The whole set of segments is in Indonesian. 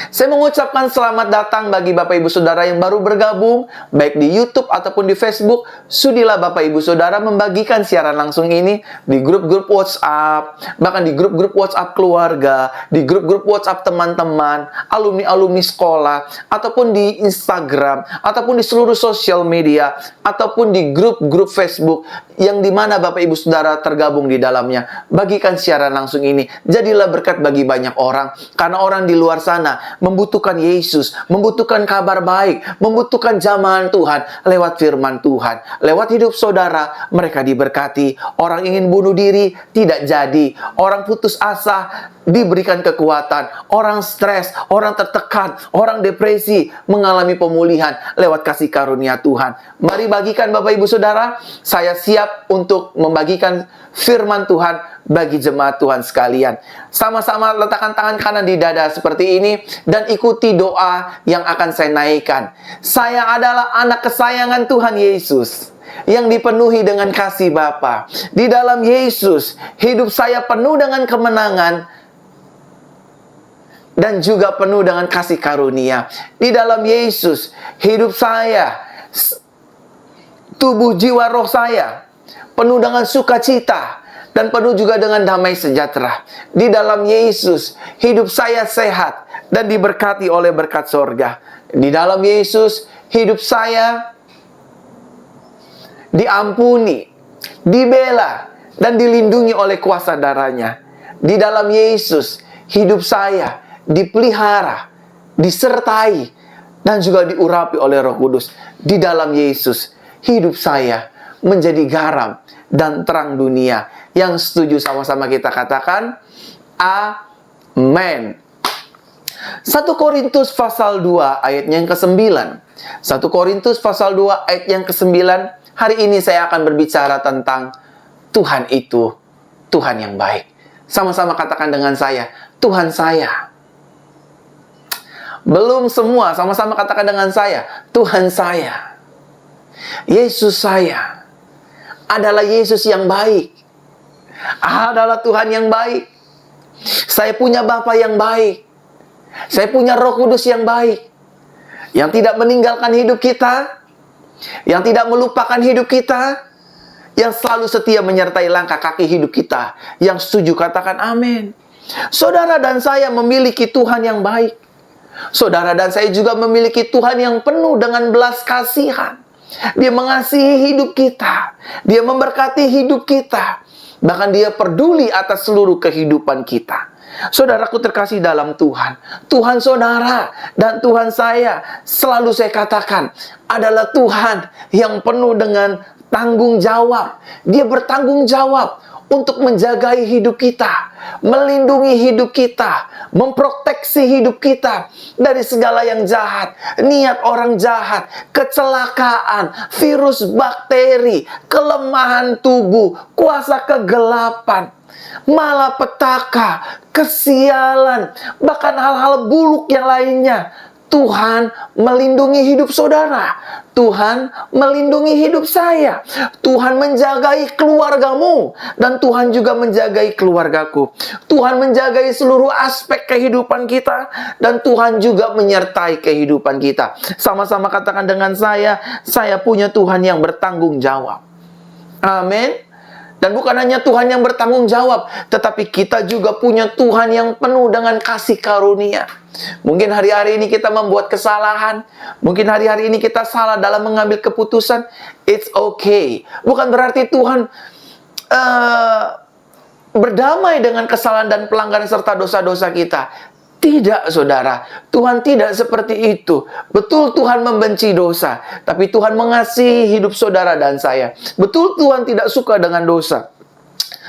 Saya mengucapkan selamat datang bagi Bapak Ibu Saudara yang baru bergabung, baik di YouTube ataupun di Facebook. Sudilah Bapak Ibu Saudara membagikan siaran langsung ini di grup-grup WhatsApp, bahkan di grup-grup WhatsApp keluarga, di grup-grup WhatsApp teman-teman, alumni-alumni sekolah, ataupun di Instagram, ataupun di seluruh sosial media, ataupun di grup-grup Facebook, yang dimana Bapak Ibu Saudara tergabung di dalamnya. Bagikan siaran langsung ini. Jadilah berkat bagi banyak orang, karena orang di luar sana membutuhkan Yesus, membutuhkan kabar baik, membutuhkan jamahan Tuhan lewat firman Tuhan. Lewat hidup saudara, mereka diberkati. Orang ingin bunuh diri, tidak jadi. Orang putus asa, diberikan kekuatan. Orang stres, orang tertekan, orang depresi, mengalami pemulihan lewat kasih karunia Tuhan. Mari bagikan Bapak Ibu Saudara. Saya siap untuk membagikan firman Tuhan bagi jemaat Tuhan sekalian. Sama-sama letakkan tangan kanan di dada seperti ini dan ikuti doa yang akan saya naikkan. Saya adalah anak kesayangan Tuhan Yesus yang dipenuhi dengan kasih Bapa. Di dalam Yesus, hidup saya penuh dengan kemenangan dan juga penuh dengan kasih karunia. Di dalam Yesus, hidup saya, tubuh, jiwa, roh saya penuh dengan sukacita dan penuh juga dengan damai sejahtera. Di dalam Yesus, hidup saya sehat dan diberkati oleh berkat sorga. Di dalam Yesus, hidup saya diampuni, dibela, dan dilindungi oleh kuasa darahnya. Di dalam Yesus, hidup saya dipelihara, disertai, dan juga diurapi oleh Roh Kudus. Di dalam Yesus, hidup saya menjadi garam dan terang dunia. Yang setuju sama-sama kita katakan, amin. 1 Korintus pasal 2 ayat yang ke-9. 1 Korintus pasal 2 ayat yang ke-9. Hari ini saya akan berbicara tentang Tuhan itu Tuhan yang baik. Sama-sama katakan dengan saya, Tuhan saya. Belum semua, sama-sama katakan dengan saya, Tuhan saya. Yesus saya adalah Yesus yang baik. Adalah Tuhan yang baik. Saya punya Bapa yang baik. Saya punya Roh Kudus yang baik, yang tidak meninggalkan hidup kita, yang tidak melupakan hidup kita, yang selalu setia menyertai langkah kaki hidup kita. Yang setuju katakan amin. Saudara dan saya memiliki Tuhan yang baik. Saudara dan saya juga memiliki Tuhan yang penuh dengan belas kasihan. Dia mengasihi hidup kita. Dia memberkati hidup kita. Bahkan dia peduli atas seluruh kehidupan kita. Saudaraku terkasih dalam Tuhan, Tuhan saudara dan Tuhan saya, selalu saya katakan, adalah Tuhan yang penuh dengan tanggung jawab. Dia bertanggung jawab untuk menjagai hidup kita, melindungi hidup kita, memproteksi hidup kita dari segala yang jahat, niat orang jahat, kecelakaan, virus, bakteri, kelemahan tubuh, kuasa kegelapan, malapetaka, kesialan, bahkan hal-hal buruk yang lainnya. Tuhan melindungi hidup saudara. Tuhan melindungi hidup saya. Tuhan menjagai keluargamu. Dan Tuhan juga menjagai keluargaku. Tuhan menjagai seluruh aspek kehidupan kita. Dan Tuhan juga menyertai kehidupan kita. Sama-sama katakan dengan saya punya Tuhan yang bertanggung jawab. Amin. Dan bukan hanya Tuhan yang bertanggung jawab, tetapi kita juga punya Tuhan yang penuh dengan kasih karunia. Mungkin hari-hari ini kita membuat kesalahan. Mungkin hari-hari ini kita salah dalam mengambil keputusan. It's okay. Bukan berarti Tuhan berdamai dengan kesalahan dan pelanggaran serta dosa-dosa kita. Tidak, saudara. Tuhan tidak seperti itu. Betul Tuhan membenci dosa, tapi Tuhan mengasihi hidup saudara dan saya. Betul Tuhan tidak suka dengan dosa,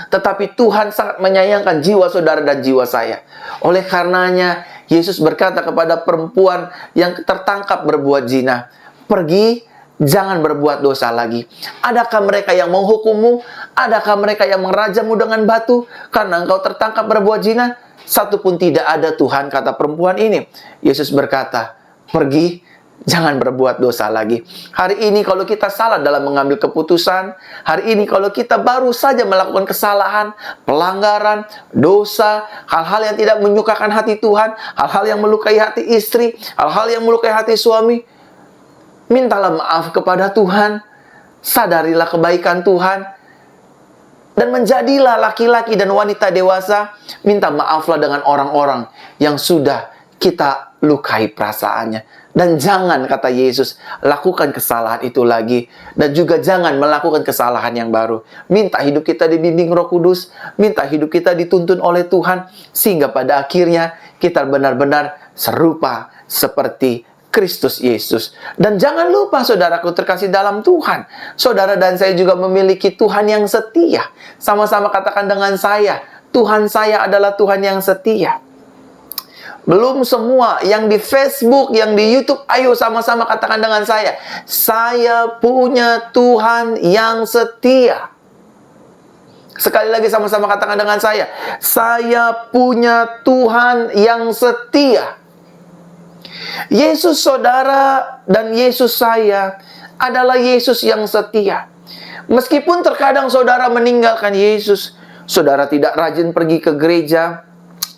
tetapi Tuhan sangat menyayangkan jiwa saudara dan jiwa saya. Oleh karenanya, Yesus berkata kepada perempuan yang tertangkap berbuat zina, pergi, jangan berbuat dosa lagi. Adakah mereka yang menghukummu? Adakah mereka yang merajamu dengan batu karena engkau tertangkap berbuat zina? Satu pun tidak ada Tuhan, kata perempuan ini. Yesus berkata, pergi, Jangan berbuat dosa lagi. Hari ini kalau kita salah dalam mengambil keputusan, hari ini kalau kita baru saja melakukan kesalahan, pelanggaran, dosa, hal-hal yang tidak menyukakan hati Tuhan, hal-hal yang melukai hati istri, hal-hal yang melukai hati suami, mintalah maaf kepada Tuhan, sadarilah kebaikan Tuhan, dan menjadilah laki-laki dan wanita dewasa. Minta maaflah dengan orang-orang yang sudah kita lukai perasaannya. Dan jangan, kata Yesus, lakukan kesalahan itu lagi. Dan juga jangan melakukan kesalahan yang baru. Minta hidup kita dibimbing Roh Kudus, minta hidup kita dituntun oleh Tuhan, sehingga pada akhirnya kita benar-benar serupa seperti Kristus Yesus. Dan jangan lupa, saudaraku terkasih dalam Tuhan, saudara dan saya juga memiliki Tuhan yang setia. Sama-sama katakan dengan saya, Tuhan saya adalah Tuhan yang setia. Belum semua yang di Facebook, yang di YouTube, ayo sama-sama katakan dengan saya punya Tuhan yang setia. Sekali lagi sama-sama katakan dengan saya punya Tuhan yang setia. Yesus saudara dan Yesus saya adalah Yesus yang setia. Meskipun terkadang saudara meninggalkan Yesus, saudara tidak rajin pergi ke gereja,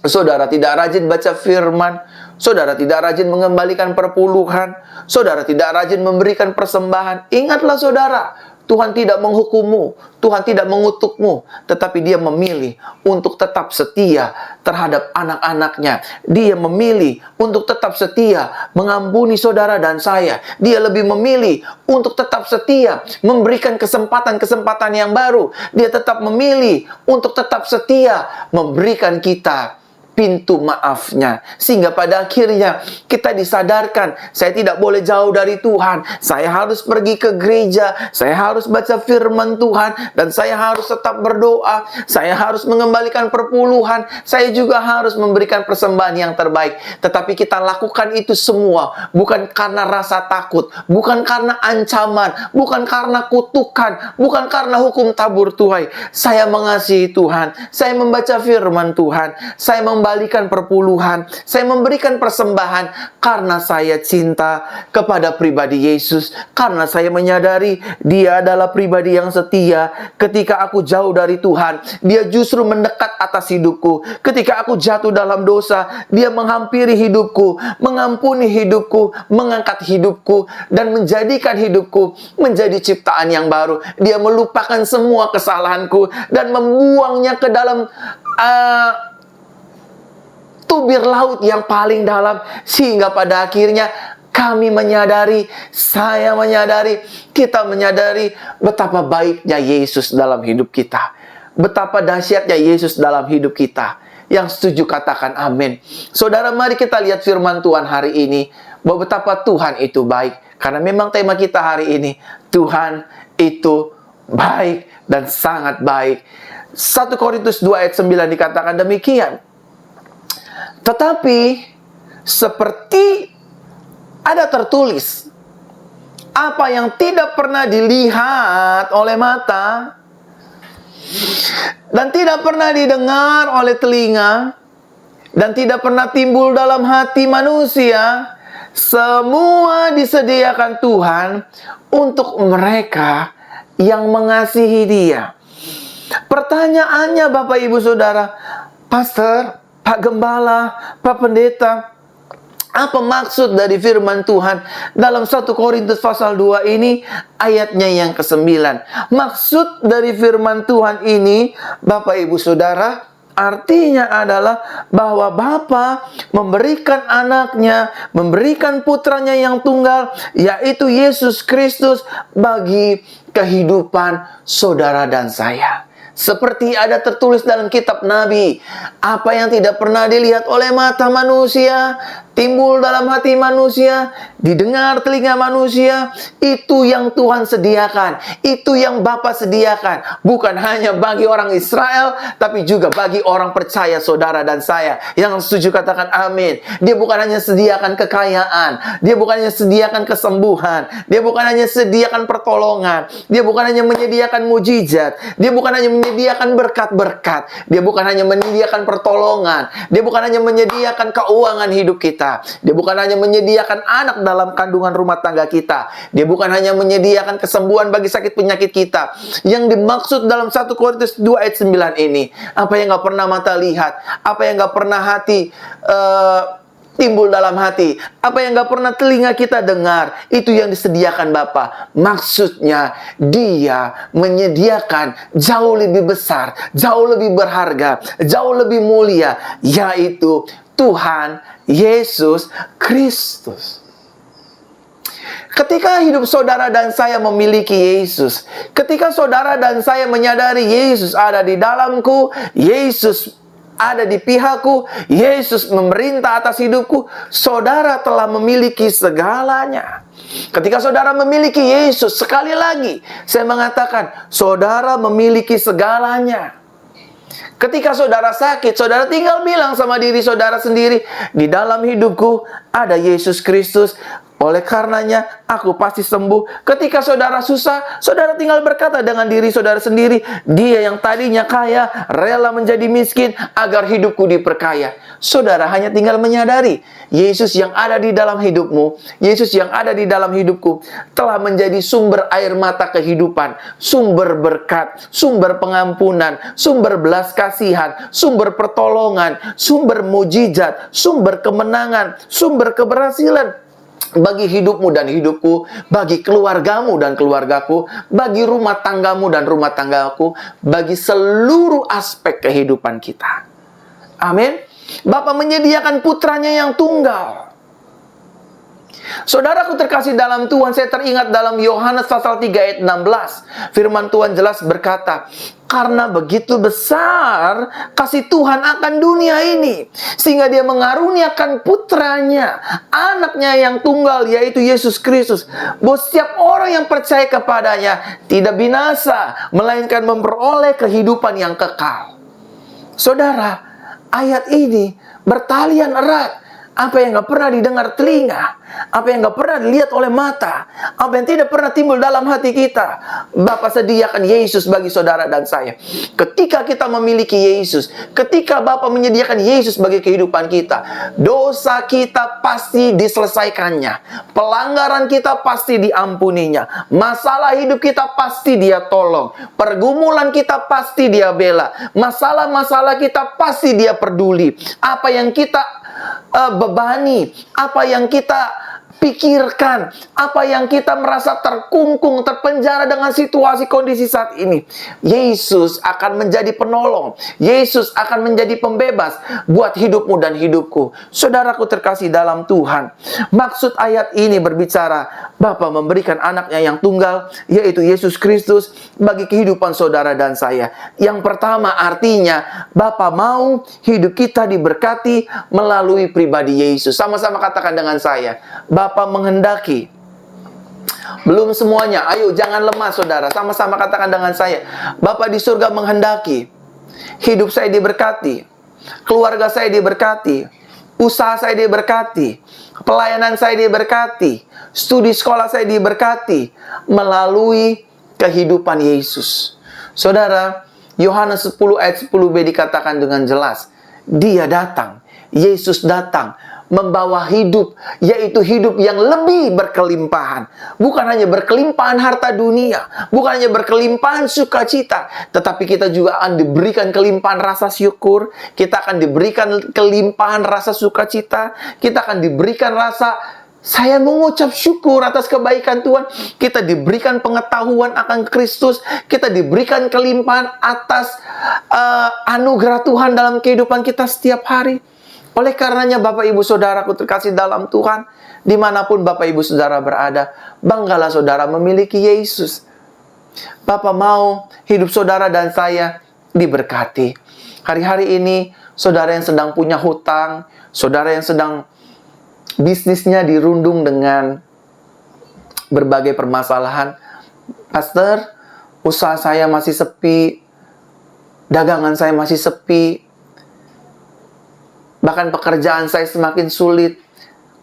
saudara tidak rajin baca firman, saudara tidak rajin mengembalikan perpuluhan, saudara tidak rajin memberikan persembahan. Ingatlah saudara, Tuhan tidak menghukummu, Tuhan tidak mengutukmu, tetapi Dia memilih untuk tetap setia terhadap anak-anaknya. Dia memilih untuk tetap setia mengampuni saudara dan saya. Dia lebih memilih untuk tetap setia memberikan kesempatan-kesempatan yang baru. Dia tetap memilih untuk tetap setia memberikan kita pintu maafnya, sehingga pada akhirnya kita disadarkan, saya tidak boleh jauh dari Tuhan, saya harus pergi ke gereja, saya harus baca firman Tuhan, dan saya harus tetap berdoa, saya harus mengembalikan perpuluhan, saya juga harus memberikan persembahan yang terbaik. Tetapi kita lakukan itu semua bukan karena rasa takut, bukan karena ancaman, bukan karena kutukan, bukan karena hukum tabur Tuhan. Saya mengasihi Tuhan, saya membaca firman Tuhan, saya membalikan perpuluhan, saya memberikan persembahan karena saya cinta kepada pribadi Yesus, karena saya menyadari Dia adalah pribadi yang setia. Ketika aku jauh dari Tuhan, Dia justru mendekat atas hidupku. Ketika aku jatuh dalam dosa, Dia menghampiri hidupku, mengampuni hidupku, mengangkat hidupku, dan menjadikan hidupku menjadi ciptaan yang baru. Dia melupakan semua kesalahanku dan membuangnya ke dalam tubir laut yang paling dalam, sehingga pada akhirnya kami menyadari, saya menyadari, kita menyadari betapa baiknya Yesus dalam hidup kita, betapa dahsyatnya Yesus dalam hidup kita. Yang setuju katakan amin. Saudara, mari kita lihat firman Tuhan hari ini, bahwa betapa Tuhan itu baik. Karena memang tema kita hari ini, Tuhan itu baik dan sangat baik. 1 Korintus 2 ayat 9 dikatakan demikian. Tetapi seperti ada tertulis, apa yang tidak pernah dilihat oleh mata dan tidak pernah didengar oleh telinga dan tidak pernah timbul dalam hati manusia, semua disediakan Tuhan untuk mereka yang mengasihi Dia. Pertanyaannya Bapak Ibu Saudara, Pastor, Pak Gembala, Pak Pendeta, apa maksud dari firman Tuhan dalam 1 Korintus pasal 2 ini ayatnya yang ke-9? Maksud dari firman Tuhan ini, Bapak Ibu Saudara, artinya adalah bahwa Bapa memberikan anaknya, memberikan putranya yang tunggal, yaitu Yesus Kristus, bagi kehidupan saudara dan saya. Seperti ada tertulis dalam kitab Nabi, apa yang tidak pernah dilihat oleh mata manusia, timbul dalam hati manusia, didengar telinga manusia, itu yang Tuhan sediakan, itu yang Bapa sediakan, bukan hanya bagi orang Israel, tapi juga bagi orang percaya saudara dan saya. Yang setuju katakan amin. Dia bukan hanya sediakan kekayaan, Dia bukan hanya sediakan kesembuhan, Dia bukan hanya sediakan pertolongan, Dia bukan hanya menyediakan mujizat, Dia bukan hanya menyediakan berkat-berkat. Dia bukan hanya menyediakan pertolongan. Dia bukan hanya menyediakan keuangan hidup kita. Dia bukan hanya menyediakan anak dalam kandungan rumah tangga kita. Dia bukan hanya menyediakan kesembuhan bagi sakit penyakit kita. Yang dimaksud dalam 1 Korintus 2 ayat 9 ini, apa yang gak pernah mata lihat, apa yang gak pernah hati timbul dalam hati, apa yang gak pernah telinga kita dengar, itu yang disediakan Bapa. Maksudnya Dia menyediakan jauh lebih besar, jauh lebih berharga, jauh lebih mulia, yaitu Tuhan Yesus Kristus. Ketika hidup saudara dan saya memiliki Yesus, ketika saudara dan saya menyadari Yesus ada di dalamku, Yesus ada di pihakku, Yesus memerintah atas hidupku, saudara telah memiliki segalanya. Ketika saudara memiliki Yesus, sekali lagi saya mengatakan, saudara memiliki segalanya. Ketika saudara sakit, saudara tinggal bilang sama diri saudara sendiri, di dalam hidupku ada Yesus Kristus, oleh karenanya aku pasti sembuh. Ketika saudara susah, saudara tinggal berkata dengan diri saudara sendiri, Dia yang tadinya kaya rela menjadi miskin agar hidupku diperkaya. Saudara hanya tinggal menyadari Yesus yang ada di dalam hidupmu, Yesus yang ada di dalam hidupku telah menjadi sumber air mata kehidupan, sumber berkat, sumber pengampunan, sumber belas kasihan, sumber pertolongan, sumber mujizat, sumber kemenangan, sumber keberhasilan bagi hidupmu dan hidupku, bagi keluargamu dan keluargaku, bagi rumah tanggamu dan rumah tanggaku, bagi seluruh aspek kehidupan kita. Amin. Bapa menyediakan putranya yang tunggal. Saudaraku terkasih dalam Tuhan, saya teringat dalam Yohanes pasal 3 ayat 16. Firman Tuhan jelas berkata, karena begitu besar kasih Tuhan akan dunia ini, sehingga Dia mengaruniakan putranya, anaknya yang tunggal, yaitu Yesus Kristus, bahwa setiap orang yang percaya kepadanya tidak binasa, melainkan memperoleh kehidupan yang kekal. Saudara, ayat ini bertalian erat. Apa yang gak pernah didengar telinga, apa yang gak pernah dilihat oleh mata, apa yang tidak pernah timbul dalam hati kita, Bapa sediakan Yesus bagi saudara dan saya. Ketika kita memiliki Yesus, ketika Bapa menyediakan Yesus bagi kehidupan kita, dosa kita pasti diselesaikannya, pelanggaran kita pasti diampuninya, masalah hidup kita pasti Dia tolong, pergumulan kita pasti Dia bela, masalah-masalah kita pasti Dia peduli. Apa yang kita bebani, apa yang kita pikirkan, apa yang kita merasa terkungkung, terpenjara dengan situasi kondisi saat ini, Yesus akan menjadi penolong, Yesus akan menjadi pembebas buat hidupmu dan hidupku. Saudaraku terkasih dalam Tuhan, maksud ayat ini berbicara Bapa memberikan anaknya yang tunggal, yaitu Yesus Kristus, bagi kehidupan saudara dan saya. Yang pertama artinya Bapa mau hidup kita diberkati melalui pribadi Yesus. Sama-sama katakan dengan saya, Bapa menghendaki. Belum semuanya, ayo jangan lemah saudara. Sama-sama katakan dengan saya, Bapa di surga menghendaki hidup saya diberkati, keluarga saya diberkati, usaha saya diberkati, pelayanan saya diberkati, studi sekolah saya diberkati melalui kehidupan Yesus. Saudara, Yohanes 10 ayat 10b dikatakan dengan jelas, Dia datang, Yesus datang membawa hidup, yaitu hidup yang lebih berkelimpahan. Bukan hanya berkelimpahan harta dunia, bukan hanya berkelimpahan sukacita, tetapi kita juga akan diberikan kelimpahan rasa syukur, kita akan diberikan kelimpahan rasa sukacita, kita akan diberikan rasa saya mengucap syukur atas kebaikan Tuhan, kita diberikan pengetahuan akan Kristus, kita diberikan kelimpahan atas anugerah Tuhan dalam kehidupan kita setiap hari. Oleh karenanya Bapak Ibu Saudaraku terkasih dalam Tuhan, dimanapun Bapak Ibu Saudara berada, banggalah saudara memiliki Yesus. Bapak mau hidup saudara dan saya diberkati. Hari-hari ini saudara yang sedang punya hutang, saudara yang sedang bisnisnya dirundung dengan berbagai permasalahan. Pastor, usaha saya masih sepi, dagangan saya masih sepi, bahkan pekerjaan saya semakin sulit,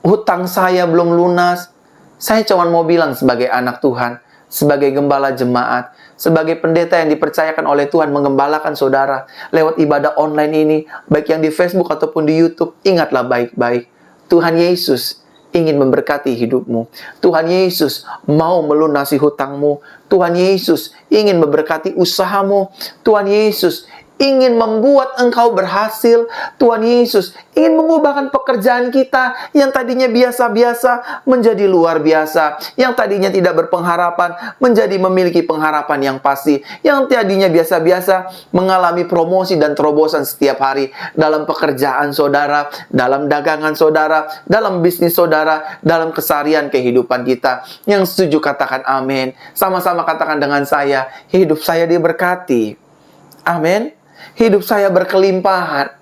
hutang saya belum lunas. Saya cuma mau bilang sebagai anak Tuhan, sebagai gembala jemaat, sebagai pendeta yang dipercayakan oleh Tuhan mengembalakan saudara lewat ibadah online ini, baik yang di Facebook ataupun di YouTube, ingatlah baik-baik, Tuhan Yesus ingin memberkati hidupmu. Tuhan Yesus mau melunasi hutangmu. Tuhan Yesus ingin memberkati usahamu. Tuhan Yesus ingin membuat engkau berhasil. Tuhan Yesus ingin mengubahkan pekerjaan kita yang tadinya biasa-biasa menjadi luar biasa, yang tadinya tidak berpengharapan menjadi memiliki pengharapan yang pasti, yang tadinya biasa-biasa mengalami promosi dan terobosan setiap hari dalam pekerjaan saudara, dalam dagangan saudara, dalam bisnis saudara, dalam keseharian kehidupan kita. Yang setuju katakan amin. Sama-sama katakan dengan saya, hidup saya diberkati. Amin. Hidup saya berkelimpahan.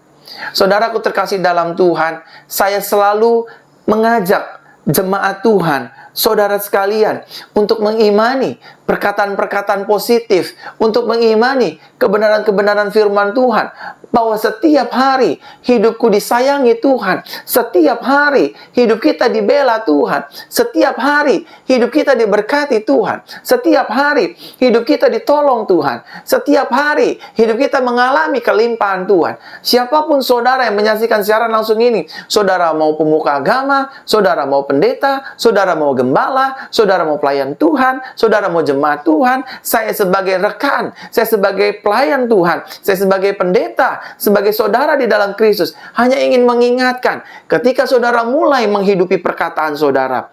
Saudaraku terkasih dalam Tuhan, saya selalu mengajak jemaat Tuhan, saudara sekalian, untuk mengimani perkataan-perkataan positif, untuk mengimani kebenaran-kebenaran firman Tuhan, bahwa setiap hari hidupku disayangi Tuhan, setiap hari hidup kita dibela Tuhan, setiap hari hidup kita diberkati Tuhan, setiap hari hidup kita ditolong Tuhan, setiap hari hidup kita mengalami kelimpahan Tuhan. Siapapun saudara yang menyaksikan siaran langsung ini, saudara mau pemuka agama, saudara mau pendeta, saudara mau gembala, saudara mau pelayan Tuhan, saudara mau jemaat Tuhan, saya sebagai rekan, saya sebagai pelayan Tuhan, saya sebagai pendeta, sebagai saudara di dalam Kristus, hanya ingin mengingatkan, ketika saudara mulai menghidupi perkataan saudara,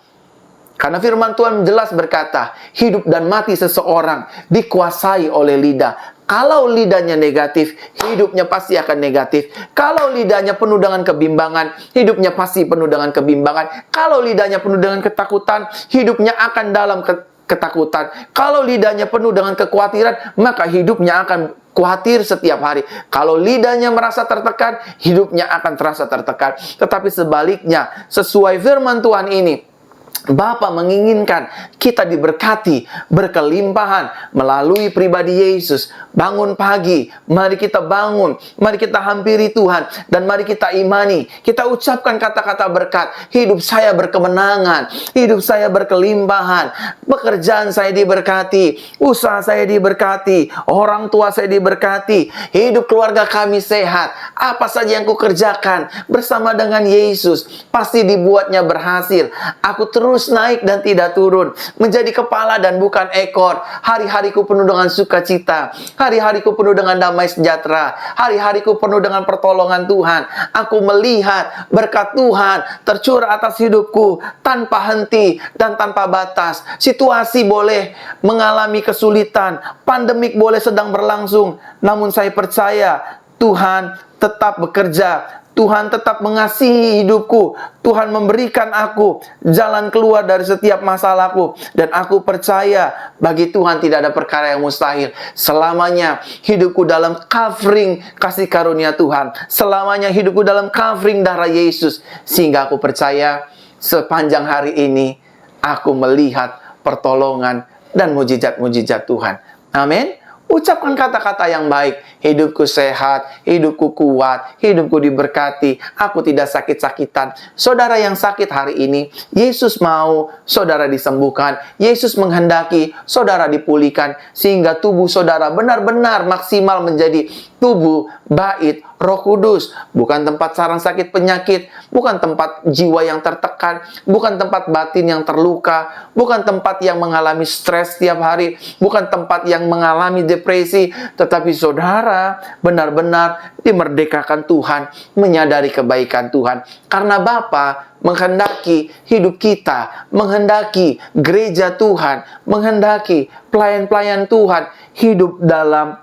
karena firman Tuhan jelas berkata, hidup dan mati seseorang dikuasai oleh lidah. Kalau lidahnya negatif, hidupnya pasti akan negatif. Kalau lidahnya penuh dengan kebimbangan, hidupnya pasti penuh dengan kebimbangan. Kalau lidahnya penuh dengan ketakutan, hidupnya akan dalam ketakutan. Kalau lidahnya penuh dengan kekhawatiran, maka hidupnya akan khawatir setiap hari. Kalau lidahnya merasa tertekan, hidupnya akan terasa tertekan. Tetapi sebaliknya, sesuai firman Tuhan ini, Bapa menginginkan kita diberkati, berkelimpahan melalui pribadi Yesus. Bangun pagi, mari kita bangun, mari kita hampiri Tuhan, dan mari kita imani, kita ucapkan kata-kata berkat. Hidup saya berkemenangan, hidup saya berkelimpahan, pekerjaan saya diberkati, usaha saya diberkati, orang tua saya diberkati, hidup keluarga kami sehat. Apa saja yang kukerjakan bersama dengan Yesus, pasti dibuatnya berhasil. Aku terus naik dan tidak turun, menjadi kepala dan bukan ekor. Hari-hariku penuh dengan sukacita, hari-hariku penuh dengan damai sejahtera, hari-hariku penuh dengan pertolongan Tuhan. Aku melihat berkat Tuhan tercurah atas hidupku tanpa henti dan tanpa batas. Situasi boleh mengalami kesulitan, pandemik boleh sedang berlangsung, namun saya percaya Tuhan tetap bekerja. Tuhan tetap mengasihi hidupku. Tuhan memberikan aku jalan keluar dari setiap masalahku. Dan aku percaya bagi Tuhan tidak ada perkara yang mustahil. Selamanya hidupku dalam covering kasih karunia Tuhan. Selamanya hidupku dalam covering darah Yesus. Sehingga aku percaya sepanjang hari ini aku melihat pertolongan dan mujizat-mujizat Tuhan. Amin. Ucapkan kata-kata yang baik. Hidupku sehat, hidupku kuat, hidupku diberkati, aku tidak sakit-sakitan. Saudara yang sakit hari ini, Yesus mau saudara disembuhkan. Yesus menghendaki saudara dipulihkan, sehingga tubuh saudara benar-benar maksimal menjadi tubuh bait Roh Kudus. Bukan tempat sarang sakit penyakit, bukan tempat jiwa yang tertekan, bukan tempat batin yang terluka, bukan tempat yang mengalami stres setiap hari, bukan tempat yang mengalami depresi, tetapi saudara benar-benar dimerdekakan Tuhan, menyadari kebaikan Tuhan. Karena Bapa menghendaki hidup kita, menghendaki gereja Tuhan, menghendaki pelayan-pelayan Tuhan hidup dalam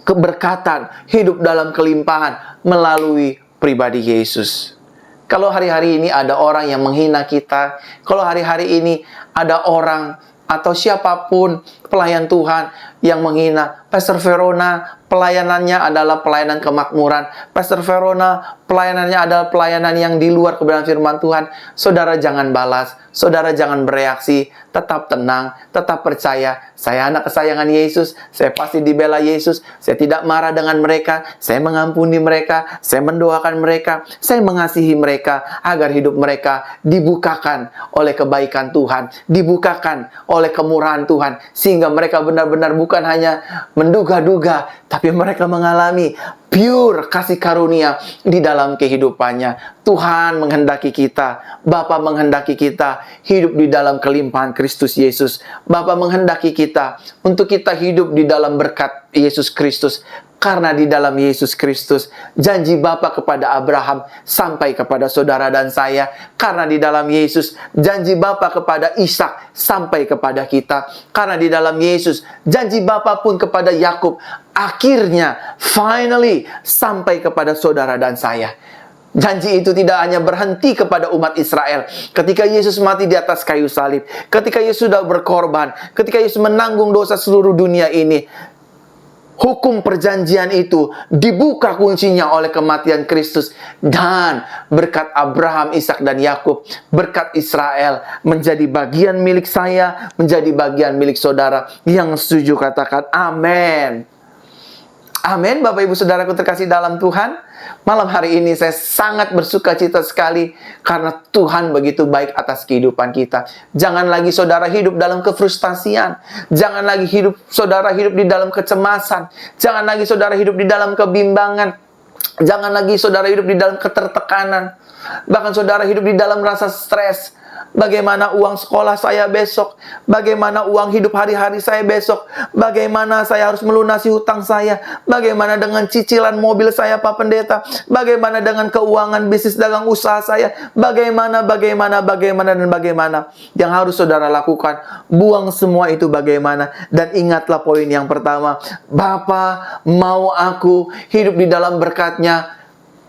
keberkatan, hidup dalam kelimpahan melalui pribadi Yesus. Kalau hari-hari ini ada orang yang menghina kita, kalau hari-hari ini ada orang atau siapapun pelayan Tuhan yang menghina Pastor Verona, pelayanannya adalah pelayanan kemakmuran. Pastor Verona, pelayanannya adalah pelayanan yang di luar kebenaran firman Tuhan. Saudara jangan balas, saudara jangan bereaksi, tetap tenang, tetap percaya. Saya anak kesayangan Yesus, saya pasti dibela Yesus, saya tidak marah dengan mereka, saya mengampuni mereka, saya mendoakan mereka, saya mengasihi mereka, agar hidup mereka dibukakan oleh kebaikan Tuhan, dibukakan oleh kemurahan Tuhan, sehingga mereka benar-benar bukan hanya menduga-duga, tapi mereka mengalami pure kasih karunia di dalam kehidupannya. Tuhan menghendaki kita, Bapa menghendaki kita hidup di dalam kelimpahan Kristus Yesus. Bapa menghendaki kita untuk kita hidup di dalam berkat Yesus Kristus. Karena di dalam Yesus Kristus, janji Bapa kepada Abraham sampai kepada saudara dan saya. Karena di dalam Yesus, janji Bapa kepada Ishak sampai kepada kita. Karena di dalam Yesus, janji Bapa pun kepada Yakub akhirnya, finally, sampai kepada saudara dan saya. Janji itu tidak hanya berhenti kepada umat Israel. Ketika Yesus mati di atas kayu salib, ketika Yesus sudah berkorban, ketika Yesus menanggung dosa seluruh dunia ini, hukum perjanjian itu dibuka kuncinya oleh kematian Kristus. Dan berkat Abraham, Ishak, dan Yakub, berkat Israel menjadi bagian milik saya, menjadi bagian milik saudara. Yang setuju katakan amin. Amin. Bapak Ibu Saudaraku terkasih dalam Tuhan, malam hari ini saya sangat bersuka cita sekali karena Tuhan begitu baik atas kehidupan kita. Jangan lagi saudara hidup dalam kefrustasian. Jangan lagi saudara hidup di dalam kecemasan. Jangan lagi saudara hidup di dalam kebimbangan. Jangan lagi saudara hidup di dalam ketertekanan. Bahkan saudara hidup di dalam rasa stres. Bagaimana uang sekolah saya besok? Bagaimana uang hidup hari-hari saya besok? Bagaimana saya harus melunasi hutang saya? Bagaimana dengan cicilan mobil saya, Pak Pendeta? Bagaimana dengan keuangan bisnis dagang usaha saya? Bagaimana? Yang harus saudara lakukan, buang semua itu bagaimana. Dan ingatlah poin yang pertama, Bapa mau aku hidup di dalam berkat-Nya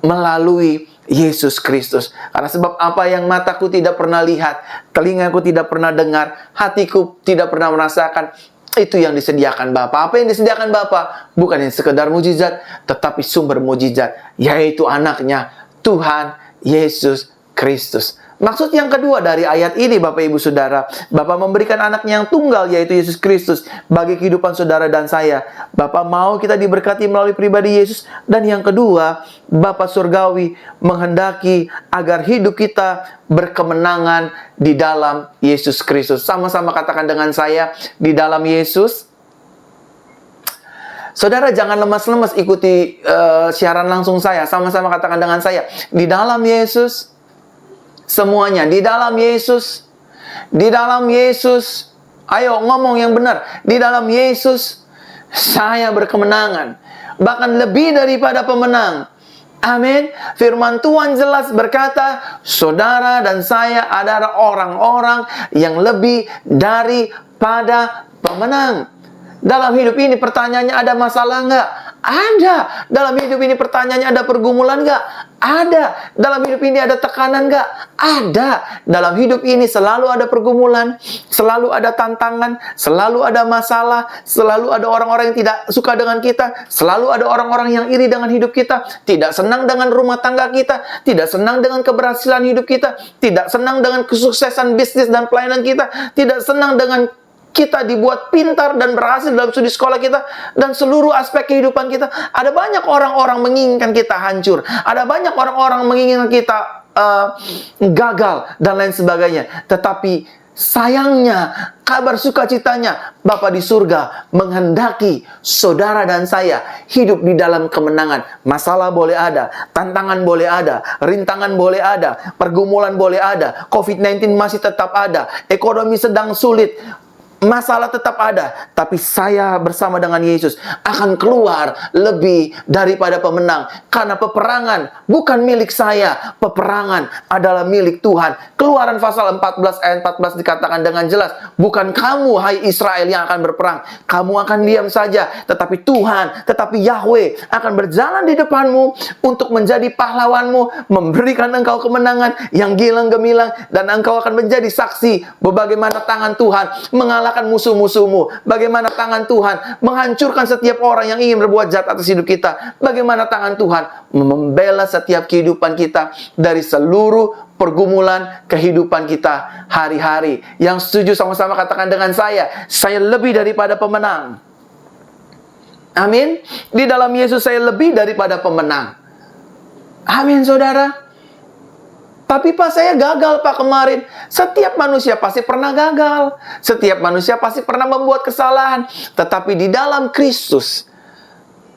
melalui Yesus Kristus. Karena sebab apa yang mataku tidak pernah lihat, telingaku tidak pernah dengar, hatiku tidak pernah merasakan, itu yang disediakan Bapa. Apa yang disediakan Bapa? Bukan yang sekedar mujizat, tetapi sumber mujizat, yaitu anaknya, Tuhan Yesus Kristus. Maksud yang kedua dari ayat ini, Bapak Ibu Saudara, Bapa memberikan anaknya yang tunggal, yaitu Yesus Kristus, bagi kehidupan saudara dan saya. Bapa mau kita diberkati melalui pribadi Yesus. Dan yang kedua, Bapa Surgawi menghendaki agar hidup kita berkemenangan di dalam Yesus Kristus. Sama-sama katakan dengan saya, di dalam Yesus. Saudara jangan lemas-lemas ikuti siaran langsung saya. Sama-sama katakan dengan saya, di dalam Yesus. Semuanya di dalam Yesus. Di dalam Yesus. Ayo ngomong yang benar. Di dalam Yesus saya berkemenangan, bahkan lebih daripada pemenang. Amin. Firman Tuhan jelas berkata, saudara dan saya adalah orang-orang yang lebih daripada pemenang. Dalam hidup ini pertanyaannya, ada masalah nggak? Ada. Dalam hidup ini pertanyaannya, ada pergumulan nggak? Ada. Dalam hidup ini ada tekanan nggak? Ada. Dalam hidup ini selalu ada pergumulan, selalu ada tantangan, selalu ada masalah, selalu ada orang-orang yang tidak suka dengan kita, selalu ada orang-orang yang iri dengan hidup kita, tidak senang dengan rumah tangga kita, tidak senang dengan keberhasilan hidup kita, tidak senang dengan kesuksesan bisnis dan pelayanan kita, tidak senang dengan kita dibuat pintar dan berhasil dalam studi sekolah kita dan seluruh aspek kehidupan kita. Ada banyak orang-orang menginginkan kita hancur. Ada banyak orang-orang menginginkan kita gagal dan lain sebagainya. Tetapi sayangnya, kabar sukacitanya, Bapa di surga menghendaki saudara dan saya hidup di dalam kemenangan. Masalah boleh ada, tantangan boleh ada, rintangan boleh ada, pergumulan boleh ada, COVID-19 masih tetap ada, ekonomi sedang sulit, masalah tetap ada, tapi saya bersama dengan Yesus akan keluar lebih daripada pemenang. Karena peperangan bukan milik saya, peperangan adalah milik Tuhan. Keluaran pasal 14 ayat 14 dikatakan dengan jelas, bukan kamu hai Israel yang akan berperang, kamu akan diam saja, tetapi Tuhan, tetapi Yahweh akan berjalan di depanmu untuk menjadi pahlawanmu, memberikan engkau kemenangan yang gilang gemilang, dan engkau akan menjadi saksi bagaimana tangan Tuhan mengalahkan mengalahkan musuh-musuhmu. Bagaimana tangan Tuhan menghancurkan setiap orang yang ingin berbuat jahat atas hidup kita. Bagaimana tangan Tuhan membela setiap kehidupan kita dari seluruh pergumulan kehidupan kita hari-hari. Yang setuju sama-sama katakan dengan saya lebih daripada pemenang. Amin. Di dalam Yesus saya lebih daripada pemenang. Amin, saudara. Tapi Pak, saya gagal Pak kemarin. Setiap manusia pasti pernah gagal. Setiap manusia pasti pernah membuat kesalahan. Tetapi di dalam Kristus,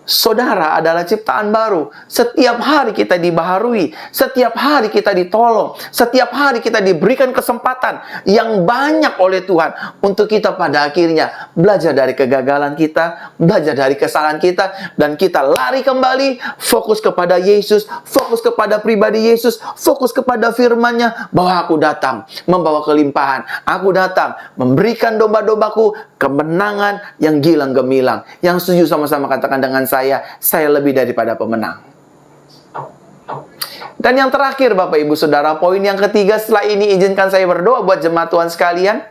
saudara adalah ciptaan baru. Setiap hari kita dibaharui. Setiap hari kita ditolong. Setiap hari kita diberikan kesempatan yang banyak oleh Tuhan. Untuk kita pada akhirnya belajar dari kegagalan kita. Belajar dari kesalahan kita. Dan kita lari kembali. Fokus kepada Yesus. Fokus kepada pribadi Yesus. Fokus kepada firman-Nya. Bahwa aku datang membawa kelimpahan. Aku datang memberikan domba-dombaku kemenangan yang gilang gemilang. Yang setuju sama-sama katakan dengan saya lebih daripada pemenang. Dan yang terakhir Bapak Ibu Saudara, poin yang ketiga setelah ini izinkan saya berdoa buat jemaat Tuhan sekalian.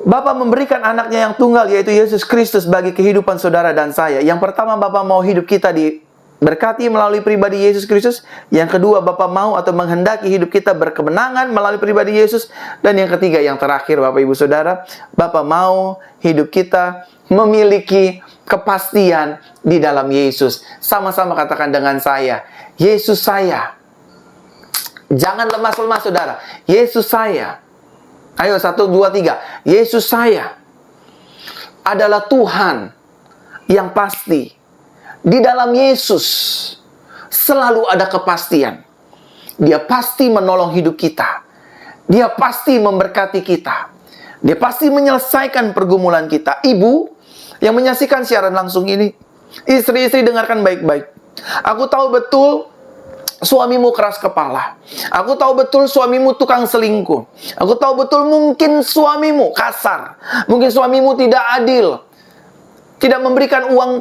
Bapa memberikan anaknya yang tunggal yaitu Yesus Kristus bagi kehidupan saudara dan saya. Yang pertama Bapa mau hidup kita diberkati melalui pribadi Yesus Kristus. Yang kedua Bapa mau atau menghendaki hidup kita berkemenangan melalui pribadi Yesus. Dan yang ketiga yang terakhir Bapak Ibu Saudara, Bapa mau hidup kita memiliki kepastian di dalam Yesus. Sama-sama katakan dengan saya, Yesus saya. Jangan lemas-lemas saudara. Yesus saya. Ayo 1, 2, 3. Yesus saya adalah Tuhan yang pasti. Di dalam Yesus selalu ada kepastian. Dia pasti menolong hidup kita. Dia pasti memberkati kita. Dia pasti menyelesaikan pergumulan kita. Ibu yang menyaksikan siaran langsung ini, istri-istri dengarkan baik-baik. Aku tahu betul suamimu keras kepala. Aku tahu betul suamimu tukang selingkuh. Aku tahu betul mungkin suamimu kasar. Mungkin suamimu tidak adil. Tidak memberikan uang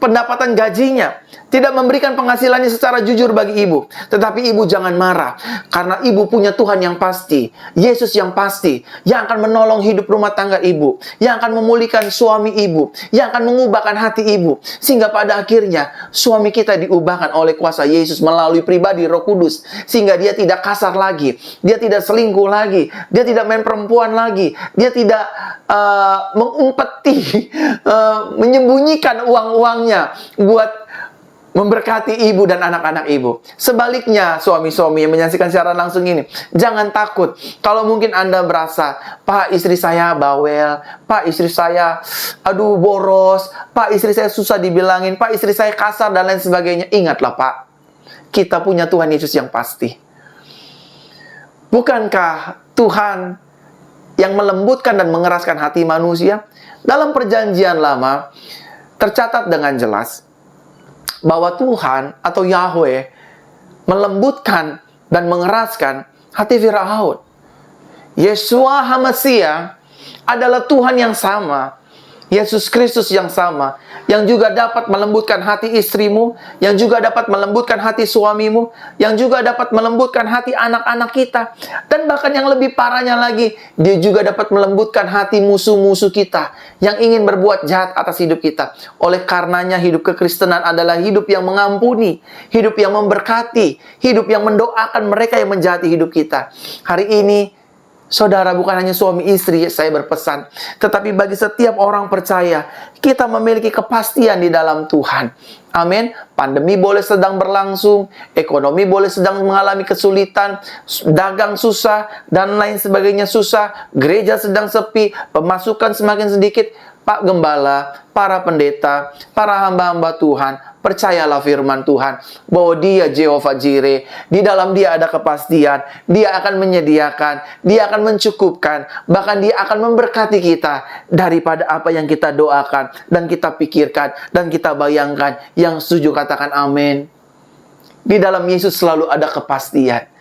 pendapatan gajinya. Tidak memberikan penghasilannya secara jujur bagi ibu. Tetapi ibu jangan marah. Karena ibu punya Tuhan yang pasti. Yesus yang pasti. Yang akan menolong hidup rumah tangga ibu. Yang akan memulihkan suami ibu. Yang akan mengubahkan hati ibu. Sehingga pada akhirnya suami kita diubahkan oleh kuasa Yesus melalui pribadi Roh Kudus. Sehingga dia tidak kasar lagi. Dia tidak selingkuh lagi. Dia tidak main perempuan lagi. Dia tidak mengumpeti, menyembunyikan uang-uangnya buat memberkati ibu dan anak-anak ibu. Sebaliknya, suami-suami yang menyaksikan siaran langsung ini, jangan takut. Kalau mungkin Anda merasa, Pak, istri saya bawel, Pak, istri saya, aduh, boros, Pak, istri saya susah dibilangin, Pak, istri saya kasar, dan lain sebagainya. Ingatlah, Pak, kita punya Tuhan Yesus yang pasti. Bukankah Tuhan yang melembutkan dan mengeraskan hati manusia? Dalam perjanjian lama, tercatat dengan jelas, bahwa Tuhan atau Yahweh melembutkan dan mengeraskan hati Firaun. Yeshua HaMashiach adalah Tuhan yang sama. Yesus Kristus yang sama, yang juga dapat melembutkan hati istrimu, yang juga dapat melembutkan hati suamimu, yang juga dapat melembutkan hati anak-anak kita. Dan bahkan yang lebih parahnya lagi, dia juga dapat melembutkan hati musuh-musuh kita, yang ingin berbuat jahat atas hidup kita. Oleh karenanya hidup kekristenan adalah hidup yang mengampuni, hidup yang memberkati, hidup yang mendoakan mereka yang menjahati hidup kita. Hari ini, saudara, bukan hanya suami istri saya berpesan, tetapi bagi setiap orang percaya, kita memiliki kepastian di dalam Tuhan. Amin. Pandemi boleh sedang berlangsung, ekonomi boleh sedang mengalami kesulitan, dagang susah, dan lain sebagainya susah, gereja sedang sepi, pemasukan semakin sedikit. Pak Gembala, para pendeta, para hamba-hamba Tuhan, percayalah firman Tuhan bahwa Dia Jehovah Jireh. Di dalam Dia ada kepastian. Dia akan menyediakan, Dia akan mencukupkan, bahkan Dia akan memberkati kita daripada apa yang kita doakan dan kita pikirkan dan kita bayangkan. Yang setuju katakan amin. Di dalam Yesus selalu ada kepastian.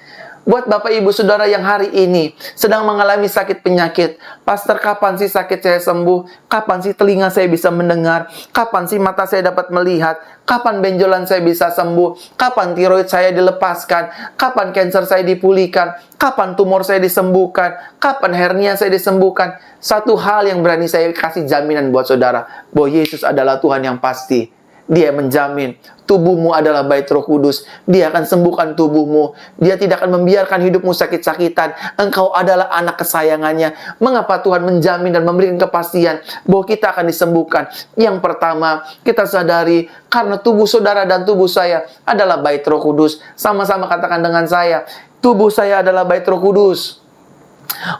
Buat Bapak Ibu Saudara yang hari ini sedang mengalami sakit penyakit, Pastor, kapan sih sakit saya sembuh? Kapan sih telinga saya bisa mendengar? Kapan sih mata saya dapat melihat? Kapan benjolan saya bisa sembuh? Kapan tiroid saya dilepaskan? Kapan kanker saya dipulihkan? Kapan tumor saya disembuhkan? Kapan hernia saya disembuhkan? Satu hal yang berani saya kasih jaminan buat saudara, bahwa Yesus adalah Tuhan yang pasti. Dia menjamin tubuhmu adalah bait Roh Kudus. Dia akan sembuhkan tubuhmu. Dia tidak akan membiarkan hidupmu sakit-sakitan. Engkau adalah anak kesayangannya. Mengapa Tuhan menjamin dan memberikan kepastian bahwa kita akan disembuhkan? Yang pertama, kita sadari karena tubuh saudara dan tubuh saya adalah bait Roh Kudus. Sama-sama katakan dengan saya, tubuh saya adalah bait Roh Kudus,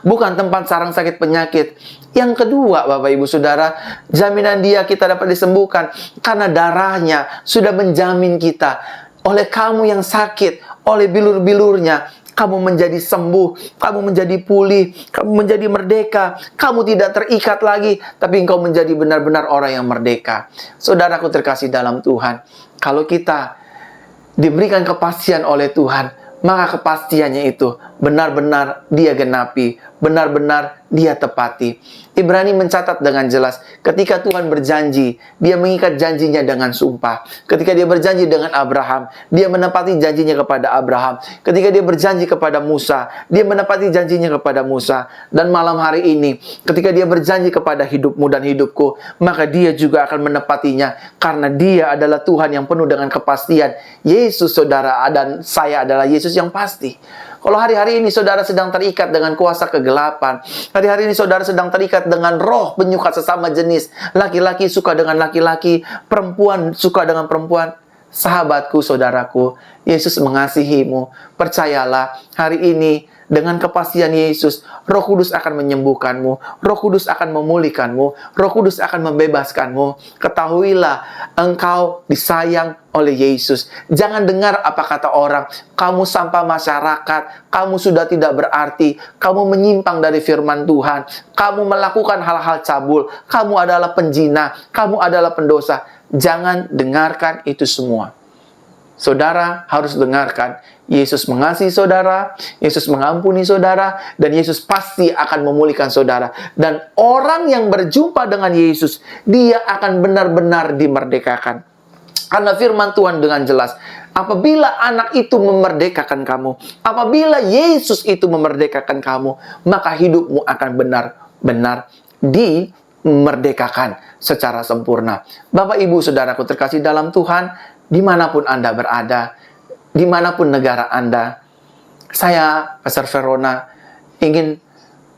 bukan tempat sarang sakit penyakit. Yang kedua, Bapak Ibu Saudara, jaminan dia kita dapat disembuhkan karena darahnya sudah menjamin kita. Oleh kamu yang sakit, oleh bilur-bilurnya, kamu menjadi sembuh, kamu menjadi pulih, kamu menjadi merdeka. Kamu tidak terikat lagi, tapi engkau menjadi benar-benar orang yang merdeka. Saudaraku terkasih dalam Tuhan, kalau kita diberikan kepastian oleh Tuhan, maka kepastiannya itu benar-benar dia genapi, benar-benar dia tepati. Ibrani mencatat dengan jelas, ketika Tuhan berjanji, dia mengikat janjinya dengan sumpah. Ketika dia berjanji dengan Abraham, dia menepati janjinya kepada Abraham. Ketika dia berjanji kepada Musa, dia menepati janjinya kepada Musa. Dan malam hari ini, ketika dia berjanji kepada hidupmu dan hidupku, maka dia juga akan menepatinya, karena dia adalah Tuhan yang penuh dengan kepastian. Yesus, saudara, dan saya adalah Yesus yang pasti. Kalau hari-hari ini saudara sedang terikat dengan kuasa kegelapan, hari-hari ini saudara sedang terikat dengan roh penyuka sesama jenis, laki-laki suka dengan laki-laki, perempuan suka dengan perempuan, sahabatku, saudaraku, Yesus mengasihimu. Percayalah, hari ini dengan kepastian Yesus, Roh Kudus akan menyembuhkanmu, Roh Kudus akan memulihkanmu, Roh Kudus akan membebaskanmu. Ketahuilah, engkau disayang oleh Yesus. Jangan dengar apa kata orang, kamu sampah masyarakat, kamu sudah tidak berarti, kamu menyimpang dari firman Tuhan, kamu melakukan hal-hal cabul, kamu adalah penjina, kamu adalah pendosa. Jangan dengarkan itu semua. Saudara harus dengarkan, Yesus mengasihi saudara, Yesus mengampuni saudara, dan Yesus pasti akan memulihkan saudara. Dan orang yang berjumpa dengan Yesus, dia akan benar-benar dimerdekakan. Karena firman Tuhan dengan jelas, apabila anak itu memerdekakan kamu, apabila Yesus itu memerdekakan kamu, maka hidupmu akan benar-benar dimerdekakan secara sempurna. Bapak, Ibu, Saudaraku terkasih dalam Tuhan, dimanapun Anda berada, dimanapun negara Anda, saya, Pastor Verona, ingin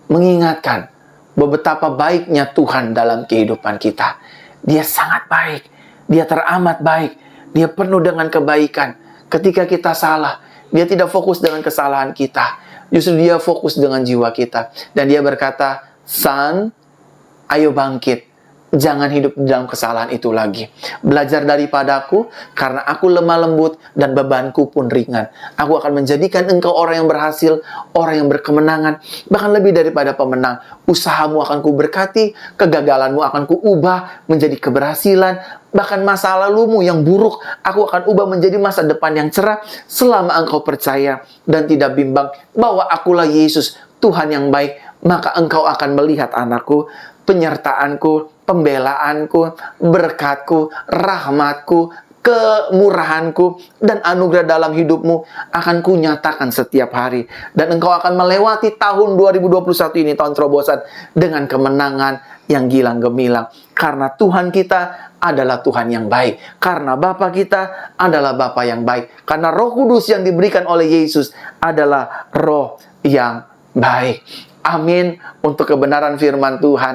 mengingatkan bahwa betapa baiknya Tuhan dalam kehidupan kita. Dia sangat baik, dia teramat baik, dia penuh dengan kebaikan. Ketika kita salah, dia tidak fokus dengan kesalahan kita, justru dia fokus dengan jiwa kita. Dan dia berkata, "Son, ayo bangkit. Jangan hidup di dalam kesalahan itu lagi. Belajar daripadaku, karena aku lemah lembut dan bebanku pun ringan. Aku akan menjadikan engkau orang yang berhasil, orang yang berkemenangan, bahkan lebih daripada pemenang. Usahamu akan kuberkati, kegagalanmu akan kuubah menjadi keberhasilan, bahkan masa lalumu yang buruk, aku akan ubah menjadi masa depan yang cerah, selama engkau percaya dan tidak bimbang bahwa akulah Yesus, Tuhan yang baik. Maka engkau akan melihat, anakku, penyertaanku, pembelaanku, berkatku, rahmatku, kemurahanku, dan anugerah dalam hidupmu akan kunyatakan setiap hari. Dan engkau akan melewati tahun 2021 ini, tahun terobosan, dengan kemenangan yang gilang gemilang. Karena Tuhan kita adalah Tuhan yang baik. Karena Bapa kita adalah Bapa yang baik. Karena Roh Kudus yang diberikan oleh Yesus adalah Roh yang baik. Amin untuk kebenaran firman Tuhan.